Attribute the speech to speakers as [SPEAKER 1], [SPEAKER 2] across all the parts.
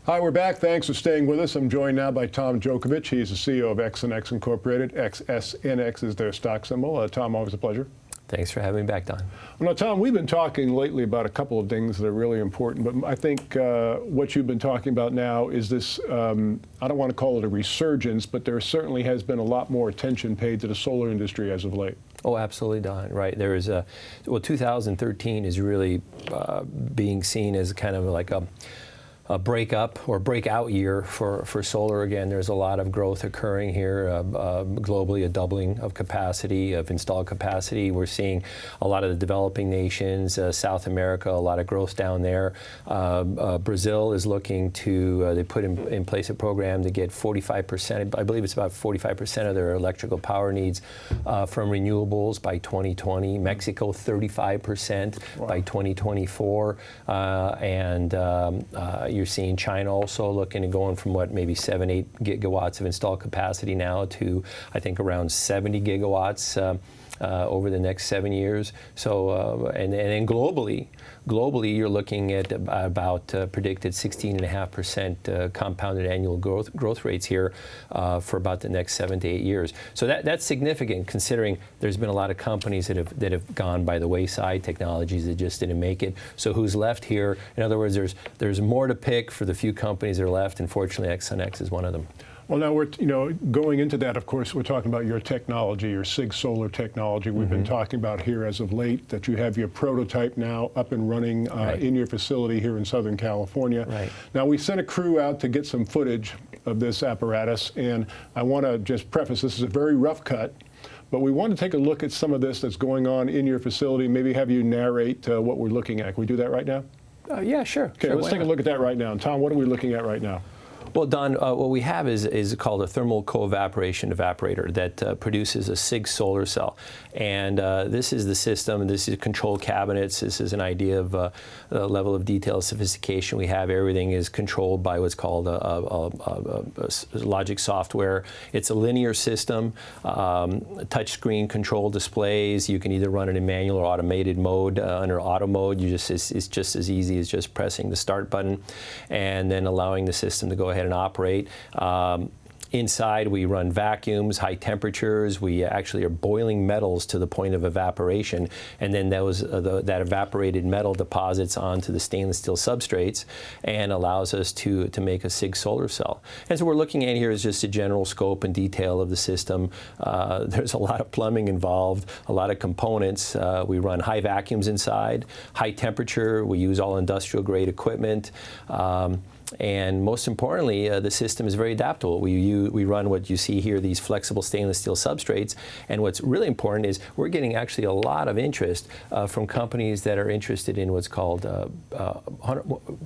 [SPEAKER 1] Hi, we're back. Thanks for staying with us. I'm joined now by Tom Djokovic. He's the CEO of XsunX Incorporated. XSNX is their stock symbol. Tom, always a pleasure.
[SPEAKER 2] Thanks for having me back, Don.
[SPEAKER 1] Well, now, Tom, we've been talking lately about a couple of things that are really important, but I think what you've been talking about now is this, I don't want to call it a resurgence, but there certainly has been a lot more attention paid to the solar industry as of late.
[SPEAKER 2] Oh, absolutely, Don. Right. There is a, well, 2013 is really being seen as kind of like a breakup or breakout year for solar. Again, there's a lot of growth occurring here globally, a doubling of capacity, of installed capacity. We're seeing a lot of the developing nations, South America, a lot of growth down there. Brazil is looking to, they put in place a program to get 45%, I believe it's about 45% of their electrical power needs from renewables by 2020. Mexico, 35% by 2024. You're seeing China also looking at going from what, maybe 7-8 gigawatts of installed capacity now to, I think, around 70 gigawatts over the next 7 years. So, and then globally, you're looking at about predicted 16.5% compounded annual growth rates here for about the next 7 to 8 years. So that's significant, considering there's been a lot of companies that have gone by the wayside, technologies that just didn't make it. So who's left here? In other words, there's more to pick for the few companies that are left, and fortunately, XsunX is one of them.
[SPEAKER 1] Well, now we're, going into that, of course, we're talking about your technology, your CIGSolar technology. We've been talking about here as of late that you have your prototype now up and running in your facility here in Southern California.
[SPEAKER 2] Right.
[SPEAKER 1] Now, we sent a crew out to get some footage of this apparatus, and I want to just preface, this is a very rough cut, but we want to take a look at some of this that's going on in your facility, maybe have you narrate what we're looking at. Can we do that right now?
[SPEAKER 2] Yeah, sure.
[SPEAKER 1] Okay,
[SPEAKER 2] sure,
[SPEAKER 1] let's take a look at that right now. And Tom, what are we looking at right now?
[SPEAKER 2] Well, Don, what we have is called a thermal co-evaporation evaporator that produces a CIGSolar cell. And this is the system. This is control cabinets. This is an idea of the level of detail, sophistication we have. Everything is controlled by what's called a logic software. It's a linear system, touch screen control displays. You can either run it in manual or automated mode. Under auto mode, it's just as easy as just pressing the start button and then allowing the system to go ahead and operate. Inside, we run vacuums, high temperatures. We actually are boiling metals to the point of evaporation, and then that evaporated metal deposits onto the stainless steel substrates and allows us to make a CIGSolar cell. And so what we're looking at here is just a general scope and detail of the system. There's a lot of plumbing involved, a lot of components. We run high vacuums inside, high temperature. We use all industrial grade equipment. And most importantly, the system is very adaptable. We run what you see here, these flexible stainless steel substrates. And what's really important is we're getting actually a lot of interest from companies that are interested in what's called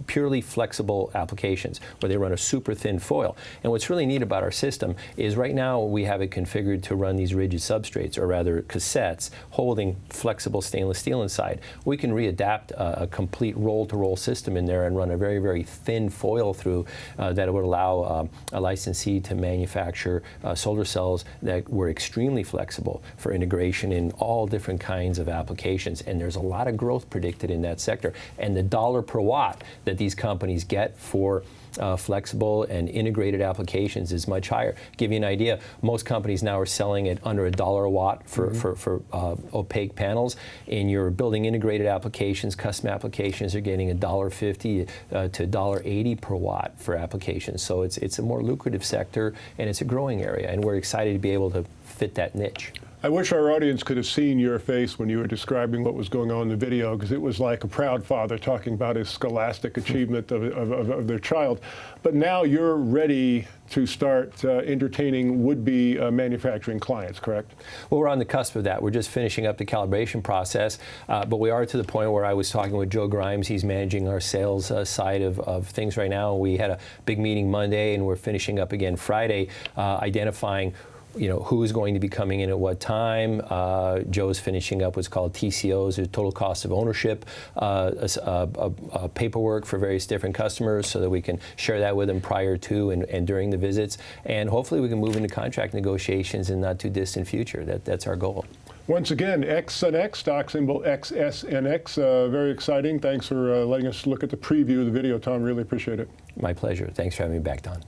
[SPEAKER 2] purely flexible applications, where they run a super thin foil. And what's really neat about our system is right now we have it configured to run these rigid substrates, or rather cassettes, holding flexible stainless steel inside. We can readapt a complete roll-to-roll system in there and run a very, very thin foil through that would allow a licensee to manufacture solar cells that were extremely flexible for integration in all different kinds of applications. And there's a lot of growth predicted in that sector. And the dollar per watt that these companies get for flexible and integrated applications is much higher. Give you an idea, most companies now are selling at under $1 a watt for opaque panels. In your building integrated applications, custom applications, are getting $1.50 to $1.80 per watt for applications. So it's a more lucrative sector, and it's a growing area, and we're excited to be able to fit that niche.
[SPEAKER 1] I wish our audience could have seen your face when you were describing what was going on in the video, because it was like a proud father talking about his scholastic achievement of their child. But now you're ready to start entertaining would-be manufacturing clients, correct?
[SPEAKER 2] Well, we're on the cusp of that. We're just finishing up the calibration process, but we are to the point where I was talking with Joe Grimes. He's managing our sales side of things right now. We had a big meeting Monday, and we're finishing up again Friday, identifying who is going to be coming in at what time. Joe's finishing up what's called TCOs, or total cost of ownership, paperwork for various different customers, so that we can share that with them prior to and during the visits. And hopefully we can move into contract negotiations in the not too distant future. That's our goal.
[SPEAKER 1] Once again, XsunX, stock symbol XSNX. Very exciting. Thanks for letting us look at the preview of the video, Tom. Really appreciate it.
[SPEAKER 2] My pleasure. Thanks for having me back, Don.